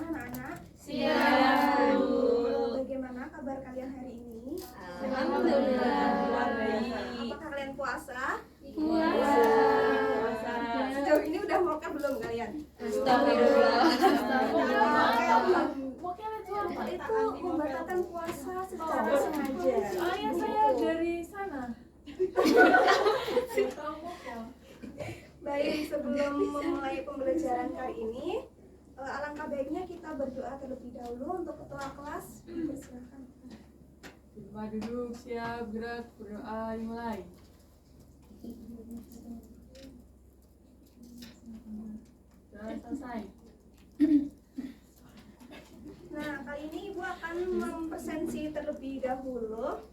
siang anak-anak? Siang. Bagaimana kabar kalian hari ini? Alhamdulillah. Apakah kalian puasa? Puasa. Sejauh ini udah makan belum kalian? Astagfirullah. Itu membatalkan puasa secara sengaja. Oh iya, saya dari sana. Baik, sebelum memulai pembelajaran kali ini, alangkah baiknya kita berdoa terlebih dahulu untuk ketua kelas. Silakan. Coba duduk, siap, gerak, berdoa, dimulai. Sudah selesai. Nah, kali ini Ibu akan mempresentasi terlebih dahulu.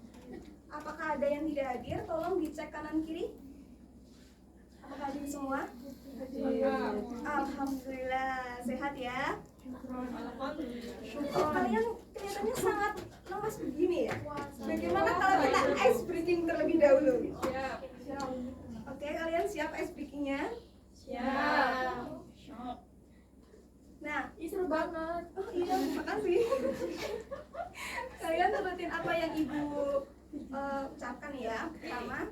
Apakah ada yang tidak hadir? Tolong dicek kanan kiri. Apakah hadir semua? Alhamdulillah, sehat ya. Oh, kalian kelihatannya sangat lemas begini ya. Bagaimana kalau kita ice breaking terlebih dahulu? Oke, kalian siap ice breakingnya? Siap. Nah, Ih, seru banget. oh iya, makasih. Kalian turutin apa yang Ibu ucapkan ya. Pertama,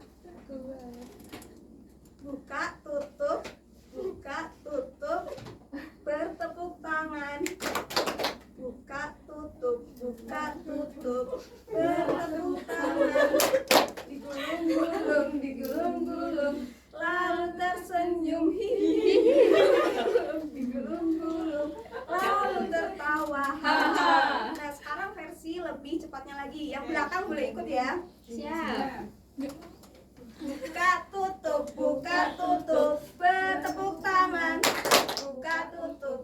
buka, tutup, bertepuk tangan. Buka, tutup, bertepuk tangan. Digulung-gulung, lalu tersenyum, digulung-gulung, lalu tertawa. Nah, sekarang versi lebih cepatnya lagi. Yang belakang boleh ikut ya. Siap. Buka tutup, bertepuk tangan. Buka tutup,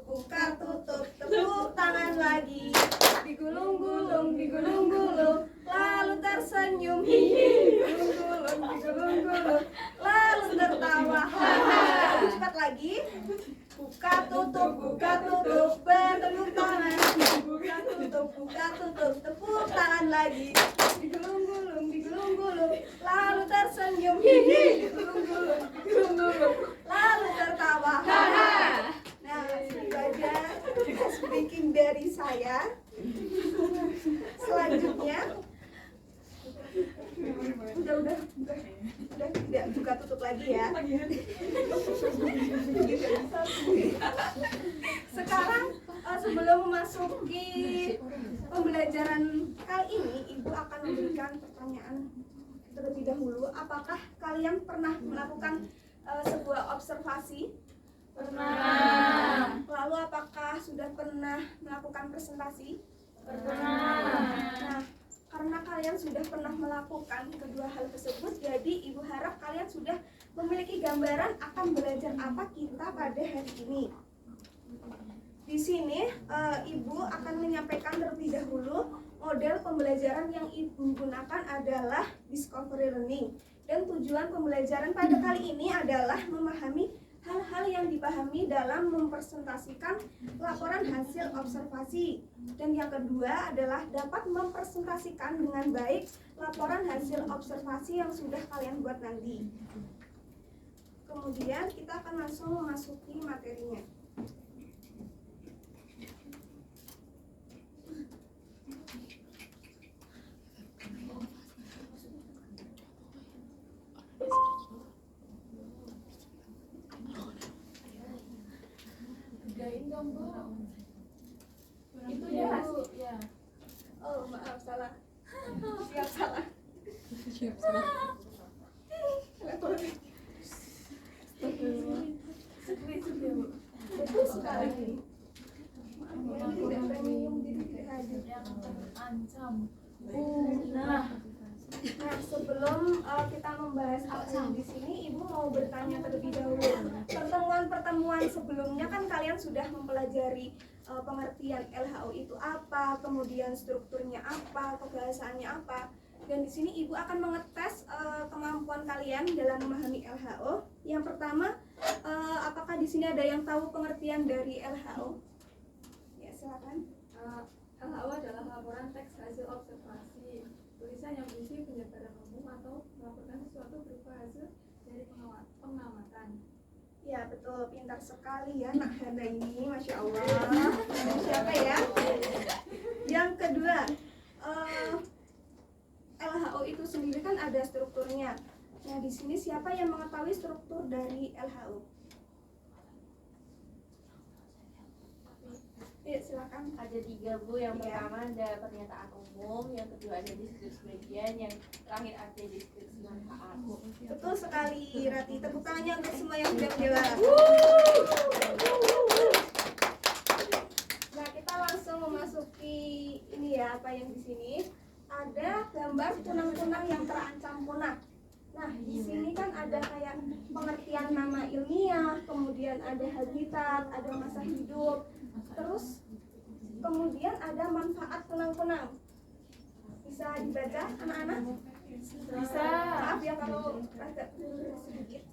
tepuk tangan lagi. Digulung-gulung, lalu tersenyum, digulung-gulung, lalu tertawa. Lebih cepat lagi. Buka tutup, bertepuk tangan. Buka tutup, tepuk tangan lagi. Digulung-gulung, lalu tersenyum, digulung-gulung, lalu tertawa. Nah, itu aja ice breaking dari saya. Selanjutnya, udah tidak buka tutup lagi ya. Sekarang sebelum memasuki pembelajaran kali ini, Ibu akan memberikan pertanyaan terlebih dahulu. Apakah kalian pernah melakukan sebuah observasi? Pernah. Lalu apakah sudah pernah melakukan presentasi? Pernah. Nah, karena kalian sudah pernah melakukan kedua hal tersebut, jadi Ibu harap kalian sudah memiliki gambaran akan belajar apa kita pada hari ini. Di sini Ibu akan menyampaikan terlebih dahulu model pembelajaran yang Ibu gunakan adalah discovery learning. Dan tujuan pembelajaran pada kali ini adalah memahami hal-hal yang dipahami dalam mempresentasikan laporan hasil observasi. Dan yang kedua adalah dapat mempresentasikan dengan baik laporan hasil observasi yang sudah kalian buat nanti. Kemudian kita akan langsung memasuki materinya. Itu ya, Bu. Ya. Oh, maaf, salah. Siap, salah. Betul sekali. Maaf, tidak premium, jadi tidak hadir. Yang terancam. Nah, sebelum kita membahas apa di sini, Ibu mau bertanya terlebih dahulu. Pertemuan-pertemuan sebelumnya kan kalian sudah mempelajari pengertian LHO itu apa, kemudian strukturnya apa, kebahasaannya apa. Dan di sini Ibu akan mengetes kemampuan kalian dalam memahami LHO. Yang pertama, apakah di sini ada yang tahu pengertian dari LHO? Ya, silakan. LHO adalah laporan teks hasil observasi. Tulisan yang berisi penjabaran umum atau melaporkan sesuatu berupa hasil dari pengamatan. Ya betul, pintar sekali ya Nak Hana ini, Masya Allah. Siapa ya? Yang kedua, LHO itu sendiri kan ada strukturnya. Nah di sini siapa yang mengetahui struktur dari LHO? Ya silakan. Ada 3 Bu. Yang Iya. pertama ada pernyataan umum, yang kedua ada deskripsi bagian, yang terakhir ada deskripsi manfaat. Betul sekali Rati. Tepuk tangannya untuk semua yang sudah menjawab. Nah kita langsung memasuki ini ya, apa yang di sini ada gambar kunang-kunang yang terancam punah. Nah di sini kan ada kayak pengertian nama ilmiah, kemudian ada habitat, ada masa hidup, terus kemudian ada manfaat kunang-kunang. Bisa dibaca anak-anak? Bisa. Maaf ya kalau agak sedikit.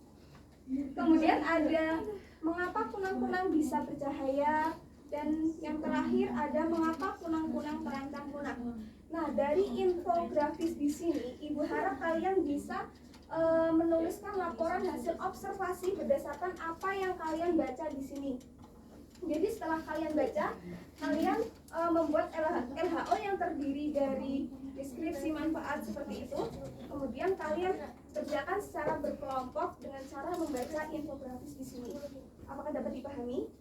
Kemudian ada mengapa kunang-kunang bisa bercahaya, dan yang terakhir ada mengapa kunang-kunang terancam punah. Nah dari infografis di sini, Ibu harap kalian bisa menuliskan laporan hasil observasi berdasarkan apa yang kalian baca di sini. Jadi setelah kalian baca, kalian membuat LHO yang terdiri dari deskripsi manfaat seperti itu. Kemudian kalian kerjakan secara berkelompok dengan cara membaca infografis di sini. Apakah dapat dipahami?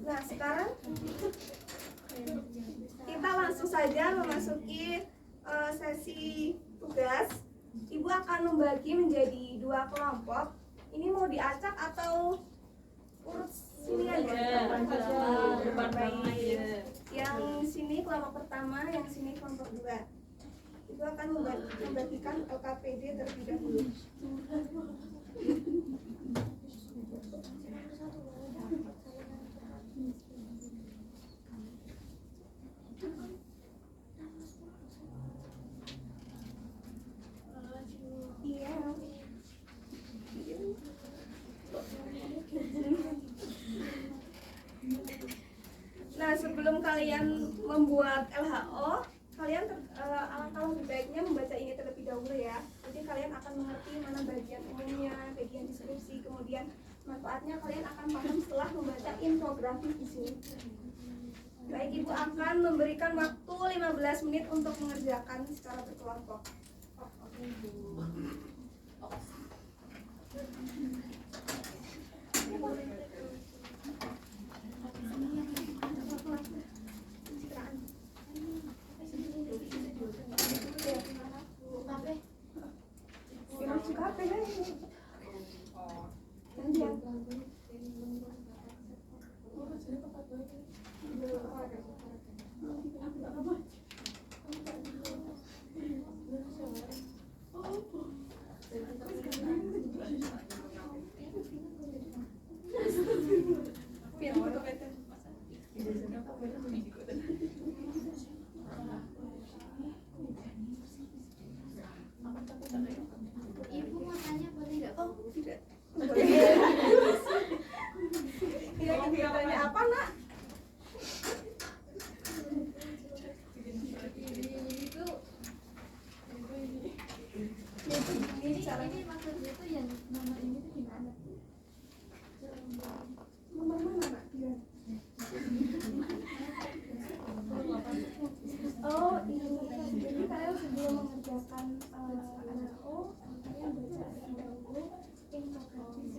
Nah sekarang kita langsung saja memasuki sesi tugas. Ibu akan membagi menjadi 2 kelompok. Ini mau diacak atau urut sini aja? Depan banget. Yang sini kelompok pertama, yang sini kelompok 2. Ibu akan membagikan LKPD terlebih dahulu. Iya. Nah, sebelum kalian membuat LHO, kalian alangkah lebih baiknya membaca ini terlebih dahulu ya. Jadi kalian akan mengerti mana bagian umumnya, bagian deskripsi, kemudian manfaatnya kalian akan paham setelah membaca infografis di sini. Baik, Ibu akan memberikan waktu 15 menit untuk mengerjakan secara berkelompok. Oke, Bu. Ibu matanya boleh nggak? Oh, tidak. Iya, kegiatannya apa, Nak? Ini caranya. Ini maksudnya tuh yang nomor ini tuh gimana? Nomor mana, Nak? Dia. Oh, ini. Jadi kalian sebelum mengerjakan LHO, kalian baca terlebih dahulu infografis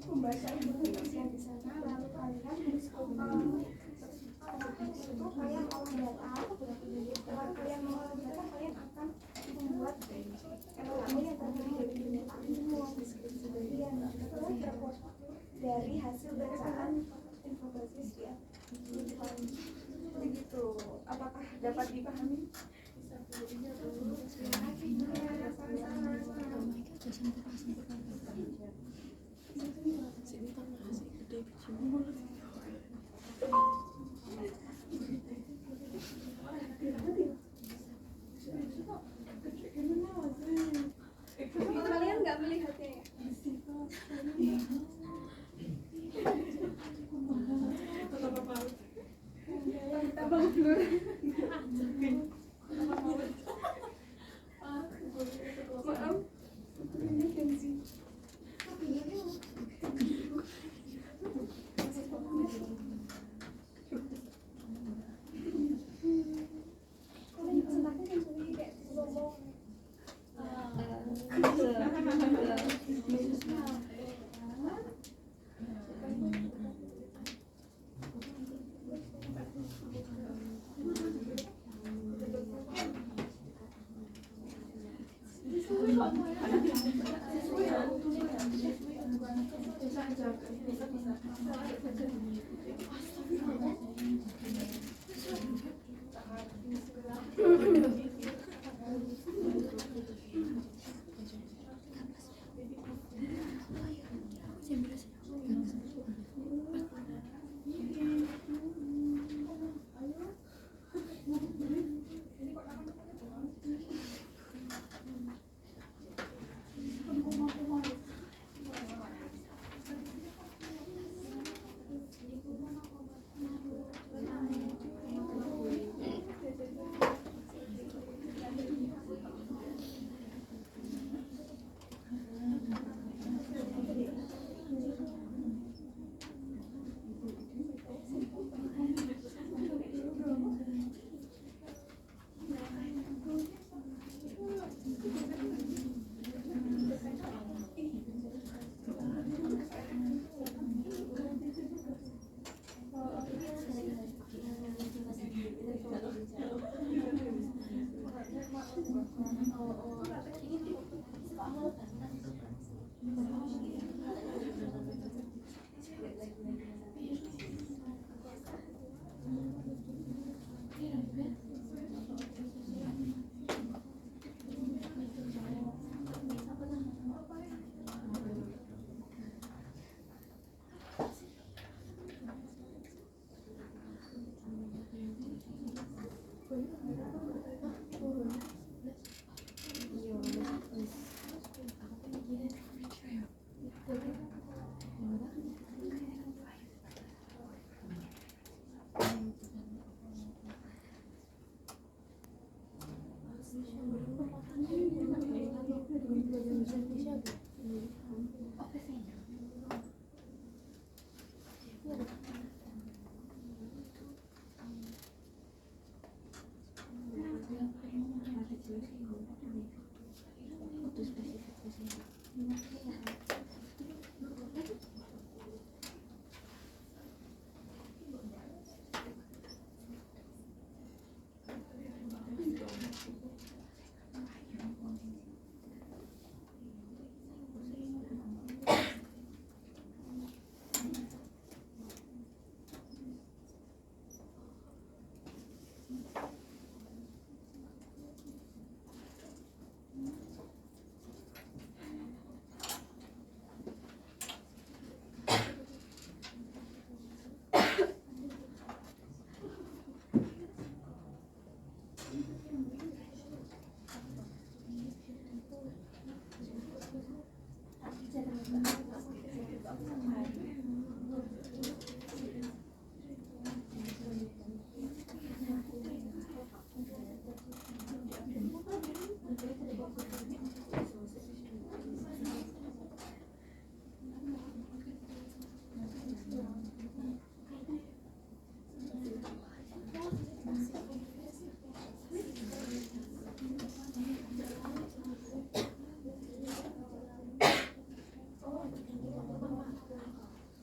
membaca infografis yang di sana, lalu kalian harus itu kalian olah data. Setelah kalian mengolah data, kalian akan membuat LHO yang terdiri dari pernyataan umum, deskripsi bagian, terus report dari hasil bacaan infografis ya. Begitu. Apakah dapat dipahami? Kalian nggak melihatnya ya? Tambah blur.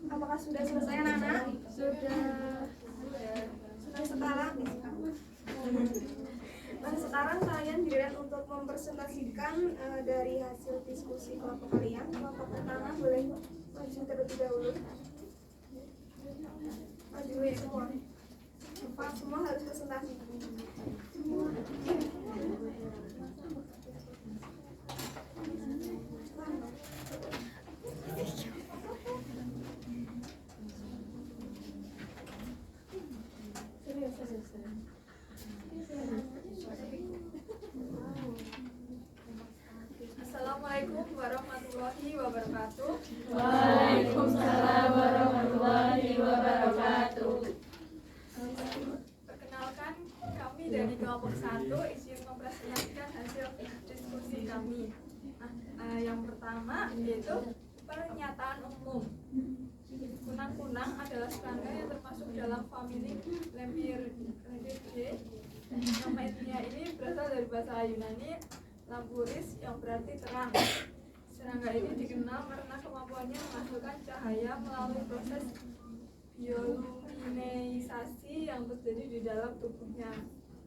Apakah sudah selesai anak-anak? Sudah. Sudah sekarang Nah sekarang kalian dilihat untuk mempresentasikan dari hasil diskusi kelompok kalian. Kelompok pertama boleh maju terlebih dahulu. Maju ya semua. Semua harus presentasi. Assalamualaikum warahmatullahi wabarakatuh. Waalaikumsalam warahmatullahi wabarakatuh. Perkenalkan, kami dari kelompok 1 izin mempresentasikan hasil diskusi kami. Nah, yang pertama yaitu pernyataan umum. Kunang-kunang adalah serangga yang termasuk dalam famili Lemuridae. Namanya ini berasal dari bahasa Yunani lampuris yang berarti terang. Serangga ini dikenal karena kemampuannya menghasilkan cahaya melalui proses bioluminesasi yang terjadi di dalam tubuhnya.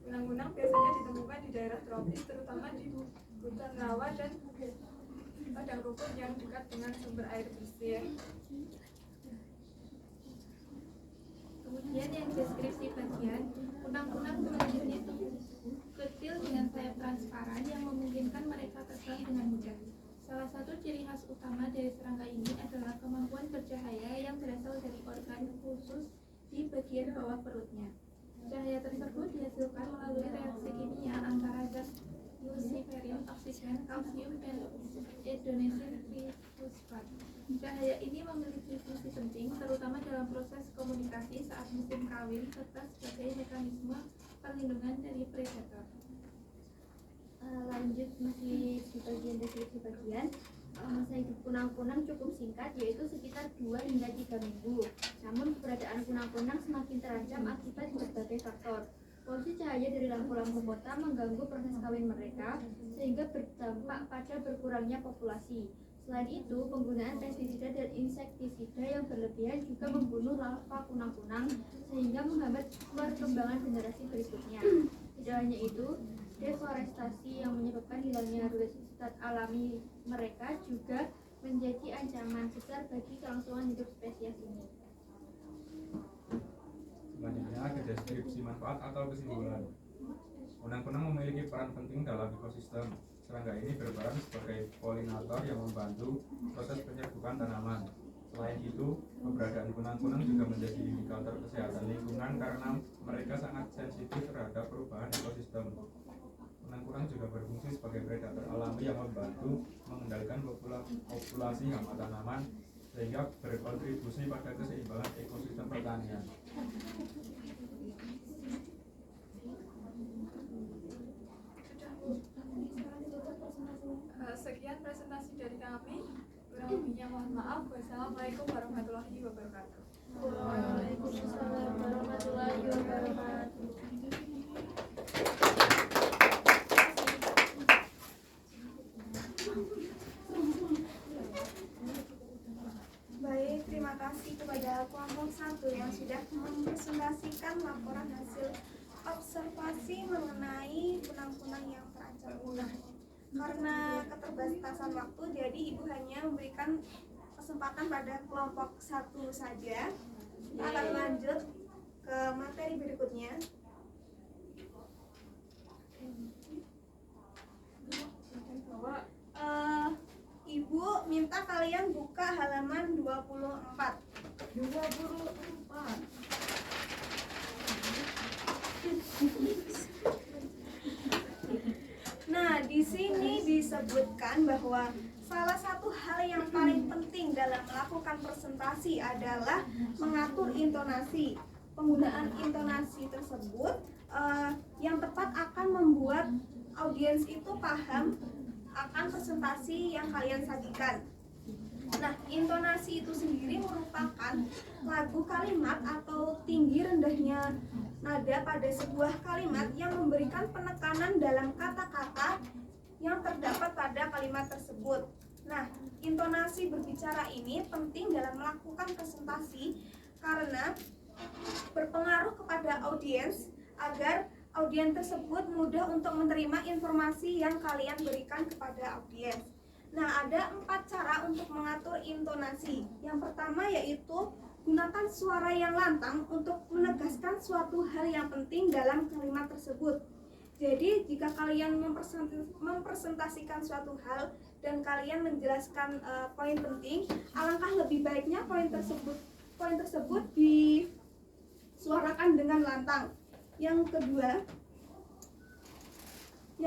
Kunang-kunang biasanya ditemukan di daerah tropis, terutama di hutan rawa dan padang rumput yang dekat dengan sumber air bersih. Kemudian yang deskripsi bagian, kunang-kunang berjenis kecil dengan sayap transparan yang memungkinkan mereka terbang dengan mudah. Salah satu ciri khas utama dari serangga ini adalah kemampuan bercahaya yang berasal dari organ khusus di bagian bawah perutnya. Cahaya tersebut dihasilkan melalui reaksi kimia antara zat luciferin, oksigen, kalsium, dan adenosine trifosfat. Cahaya ini memiliki fungsi penting, terutama dalam proses komunikasi saat musim kawin serta sebagai mekanisme perlindungan dari predator. Lanjut masih di bagian deskripsi bagian, masa hidup kunang-kunang cukup singkat, yaitu sekitar 2 hingga 3 minggu. Namun keberadaan kunang-kunang semakin terancam akibat berbagai faktor. Polusi cahaya dari lampu-lampu kota mengganggu proses kawin mereka, sehingga berdampak pada berkurangnya populasi. Selain itu, penggunaan pestisida dan insektisida yang berlebihan juga membunuh larva kunang-kunang, sehingga menghambat perkembangan generasi berikutnya. Tidak hanya itu, deforestasi yang menyebabkan hilangnya habitat alami mereka juga menjadi ancaman besar bagi kelangsungan hidup spesies ini. Selanjutnya ada deskripsi manfaat atau kesimpulan. Kunang-kunang memiliki peran penting dalam ekosistem. Serangga ini berperan sebagai polinator yang membantu proses penyerbukan tanaman. Selain itu, keberadaan kunang-kunang juga menjadi indikator kesehatan lingkungan karena mereka sangat sensitif terhadap perubahan ekosistem. Kunang-kunang juga berfungsi sebagai predator alami yang membantu mengendalikan populasi hama tanaman, sehingga berkontribusi pada keseimbangan ekosistem pertanian. Sekian presentasi dari kami. Kurang lebihnya mohon maaf. Wassalamualaikum warahmatullahi wabarakatuh. Waalaikumsalam warahmatullahi wabarakatuh. Baik, terima kasih kepada kelompok 1 yang sudah mempresentasikan laporan hasil observasi mengenai kunang-kunang yang terancam punah. Karena keterbatasan waktu, jadi Ibu hanya memberikan kesempatan pada kelompok 1 saja. Kita akan lanjut ke materi berikutnya. Ibu minta kalian buka halaman 24. Nah, di sini disebutkan bahwa salah satu hal yang paling penting dalam melakukan presentasi adalah mengatur intonasi. Penggunaan intonasi tersebut yang tepat akan membuat audiens itu paham akan presentasi yang kalian sajikan. Nah, intonasi itu sendiri merupakan lagu kalimat atau tinggi rendahnya nada pada sebuah kalimat yang memberikan penekanan dalam kata-kata yang terdapat pada kalimat tersebut. Nah, intonasi berbicara ini penting dalam melakukan presentasi karena berpengaruh kepada audiens agar audiens tersebut mudah untuk menerima informasi yang kalian berikan kepada audiens. Nah, ada 4 cara untuk mengatur intonasi. Yang pertama yaitu gunakan suara yang lantang untuk menegaskan suatu hal yang penting dalam kalimat tersebut. Jadi, jika kalian mempresentasikan suatu hal dan kalian menjelaskan poin penting, alangkah lebih baiknya poin tersebut disuarakan dengan lantang. Yang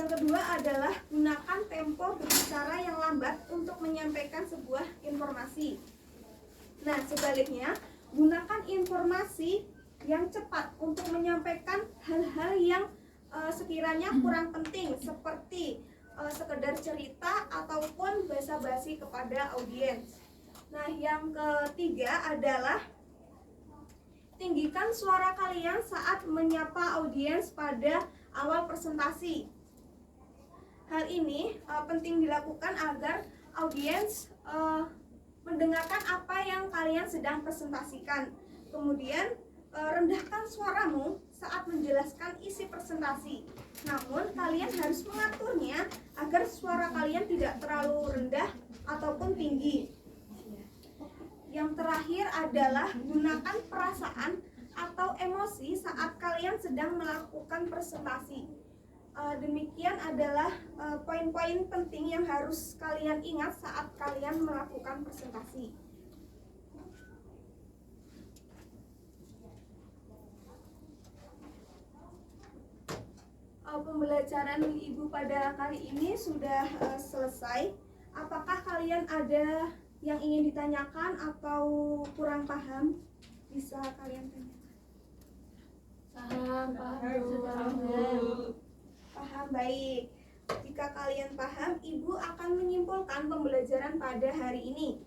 kedua adalah gunakan tempo berbicara yang lambat untuk menyampaikan sebuah informasi. Nah, sebaliknya, gunakan informasi yang cepat untuk menyampaikan hal-hal yang sekiranya kurang penting, seperti sekedar cerita ataupun basa-basi kepada audiens. Nah, yang ketiga adalah tinggikan suara kalian saat menyapa audiens pada awal presentasi. Hal ini penting dilakukan agar audiens mendengarkan apa yang kalian sedang presentasikan. Kemudian rendahkan suaramu saat menjelaskan isi presentasi. Namun kalian harus mengaturnya agar suara kalian tidak terlalu rendah ataupun tinggi. Yang terakhir adalah gunakan perasaan atau emosi saat kalian sedang melakukan presentasi. Demikian adalah poin-poin penting yang harus kalian ingat saat kalian melakukan presentasi. Pembelajaran Ibu pada kali ini sudah selesai. Apakah kalian ada yang ingin ditanyakan atau kurang paham? Bisa kalian tanyakan. Paham, baik. Jika kalian paham, Ibu akan menyimpulkan pembelajaran pada hari ini.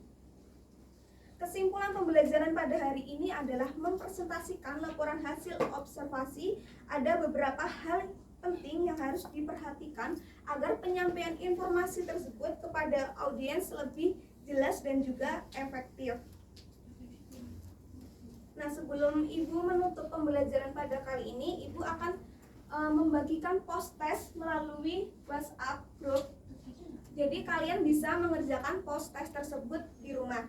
Kesimpulan pembelajaran pada hari ini adalah mempresentasikan laporan hasil observasi. Ada beberapa hal penting yang harus diperhatikan agar penyampaian informasi tersebut kepada audiens lebih jelas dan juga efektif. Nah, sebelum Ibu menutup pembelajaran pada kali ini, Ibu akan membagikan post test melalui WhatsApp group. Jadi kalian bisa mengerjakan post test tersebut di rumah.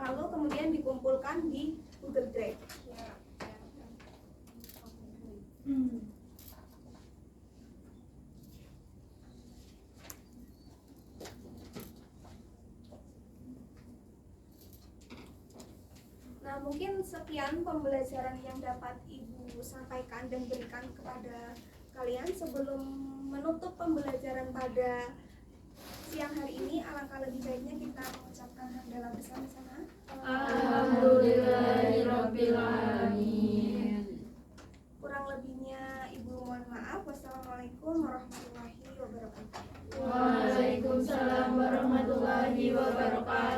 Lalu kemudian dikumpulkan di Google Drive. Nah, mungkin sekian pembelajaran yang dapat Ibu sampaikan dan berikan kepada kalian. Sebelum menutup pembelajaran pada siang hari ini, alangkah lebih baiknya kita mengucapkan hamdalah bersama-sama. Alhamdulillahirabbil alamin. Kurang lebihnya Ibu mohon maaf. Wassalamualaikum warahmatullahi wabarakatuh. Waalaikumsalam warahmatullahi wabarakatuh.